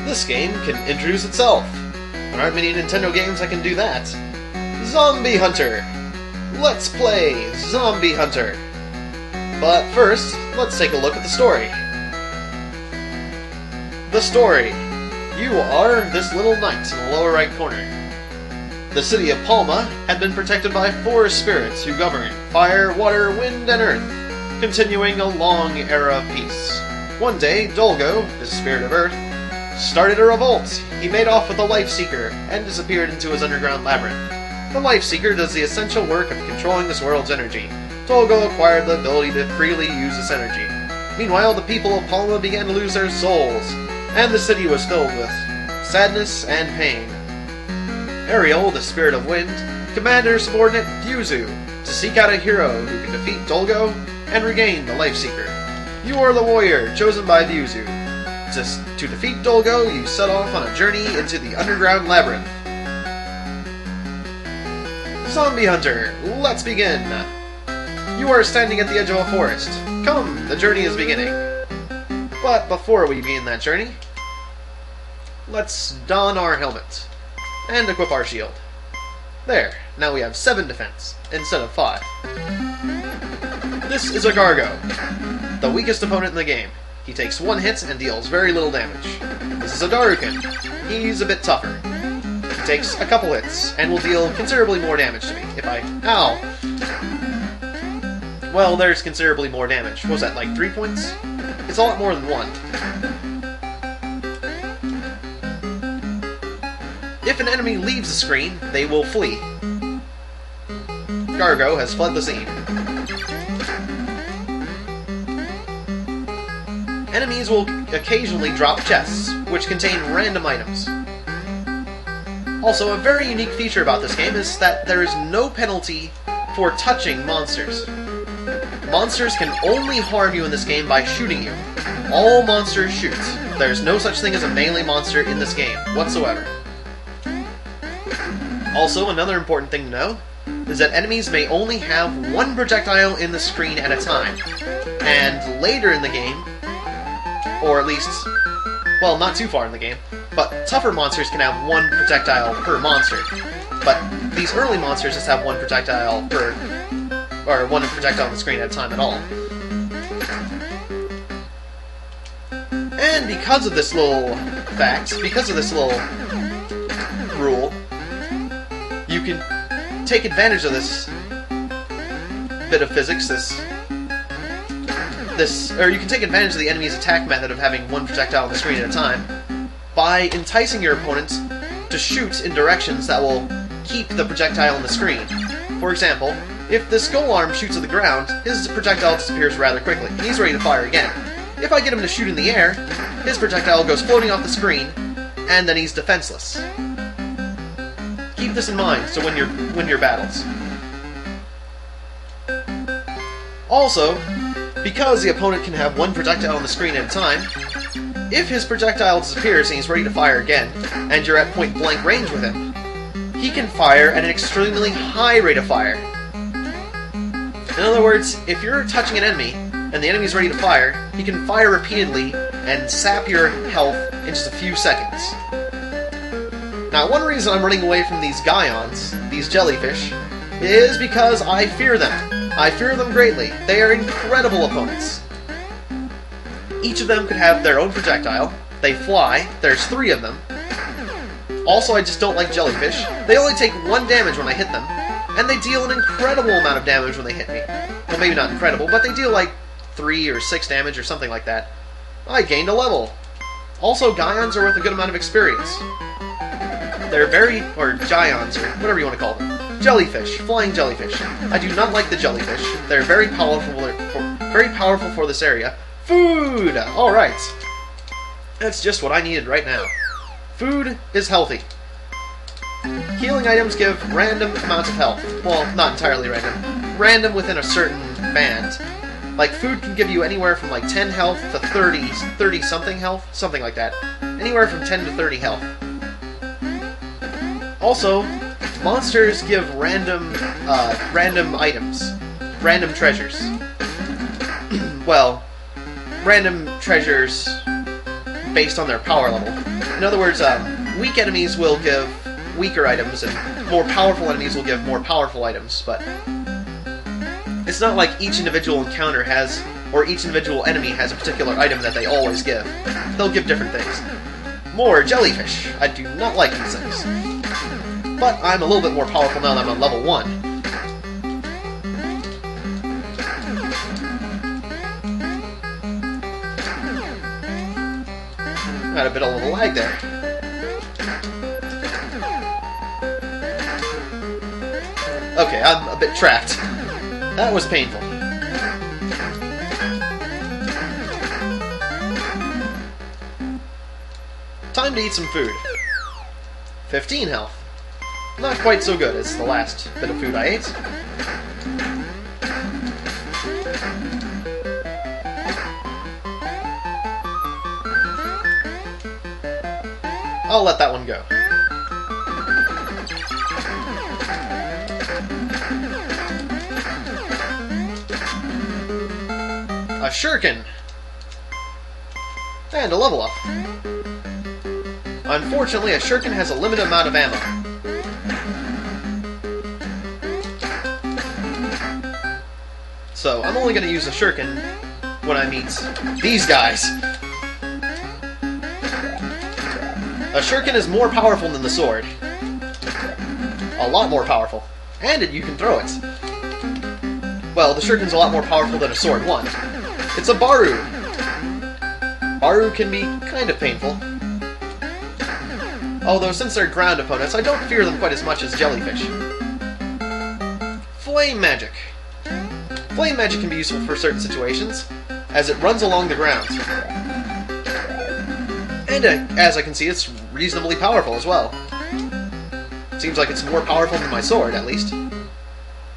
This game can introduce itself. There aren't many Nintendo games that can do that. Zombie Hunter. Let's play Zombie Hunter. But first, let's take a look at the story. The story. You are this little knight in the lower right corner. The city of Palma had been protected by 4 spirits who govern fire, water, wind, and earth, continuing a long era of peace. One day, Dolgo, the spirit of earth, started a revolt. He made off with the Life Seeker and disappeared into his underground labyrinth. The Life Seeker does the essential work of controlling this world's energy. Dolgo acquired the ability to freely use this energy. Meanwhile, the people of Palma began to lose their souls, and the city was filled with sadness and pain. Ariel, the spirit of wind, commanded her subordinate Fuzu to seek out a hero who can defeat Dolgo and regain the Life Seeker. You are the warrior chosen by Fuzu. To defeat Dolgo, you set off on a journey into the underground labyrinth. Zombie Hunter, let's begin! You are standing at the edge of a forest. Come, the journey is beginning. But before we begin that journey, let's don our helmet and equip our shield. There, now we have 7 defense instead of 5. This is a Gargo, the weakest opponent in the game. He takes 1 hit and deals very little damage. This is a Daruken. He's a bit tougher. He takes a couple hits and will deal considerably more damage to me if I... Ow! Well, there's considerably more damage. What was that, like 3 points? It's a lot more than 1. If an enemy leaves the screen, they will flee. Gargo has fled the scene. Enemies will occasionally drop chests, which contain random items. Also, a very unique feature about this game is that there is no penalty for touching monsters. Monsters can only harm you in this game by shooting you. All monsters shoot. There's no such thing as a melee monster in this game, whatsoever. Also, another important thing to know is that enemies may only have 1 projectile in the screen at a time. And later in the game, or at least, well, not too far in the game, but tougher monsters can have 1 projectile per monster. But these early monsters just have 1 projectile per, or 1 projectile on the screen at a time at all. And because of this little fact, because of this little rule, you can take advantage of this bit of physics, or you can take advantage of the enemy's attack method of having 1 projectile on the screen at a time by enticing your opponent to shoot in directions that will keep the projectile on the screen. For example, if the skull arm shoots at the ground, his projectile disappears rather quickly. He's ready to fire again. If I get him to shoot in the air, his projectile goes floating off the screen, and then he's defenseless. Keep this in mind to win your battles. Also, because the opponent can have 1 projectile on the screen at a time, if his projectile disappears and he's ready to fire again, and you're at point blank range with him, he can fire at an extremely high rate of fire. In other words, if you're touching an enemy, and the enemy's ready to fire, he can fire repeatedly and sap your health in just a few seconds. Now, one reason I'm running away from these Gaions, these jellyfish, is because I fear them. I fear them greatly. They are incredible opponents. Each of them could have their own projectile. They fly. There's 3 of them. Also, I just don't like jellyfish. They only take 1 damage when I hit them, and they deal an incredible amount of damage when they hit me. Well, maybe not incredible, but they deal like 3 or 6 damage or something like that. I gained a level. Also, Gaions are worth a good amount of experience. They're or Gions, or whatever you want to call them. Jellyfish. Flying jellyfish. I do not like the jellyfish. They're very powerful for this area. Food! Alright. That's just what I needed right now. Food is healthy. Healing items give random amounts of health. Well, not entirely random. Random within a certain band. Like, food can give you anywhere from like 10 health to 30-something health. Something like that. Anywhere from 10 to 30 health. Also, monsters give random items. Random treasures. Well, random treasures based on their power level. In other words, weak enemies will give weaker items, and more powerful enemies will give more powerful items, but it's not like each individual encounter has, or each individual enemy has a particular item that they always give. They'll give different things. More jellyfish. I do not like these things. But I'm a little bit more powerful now that I'm on level 1. Had a bit of a lag there. Okay, I'm a bit trapped. That was painful. Time to eat some food. 15 health. Not quite so good as the last bit of food I ate. I'll let that one go. A shuriken! And a level up. Unfortunately, a shuriken has a limited amount of ammo. So, I'm only going to use a shuriken when I meet these guys. A shuriken is more powerful than the sword. A lot more powerful. And you can throw it. Well, the shuriken's a lot more powerful than a sword, one. It's a Baru! Baru can be kind of painful. Although, since they're ground opponents, I don't fear them quite as much as jellyfish. Flame magic. Flame magic can be useful for certain situations, as it runs along the ground. And as I can see, it's reasonably powerful as well. Seems like it's more powerful than my sword, at least.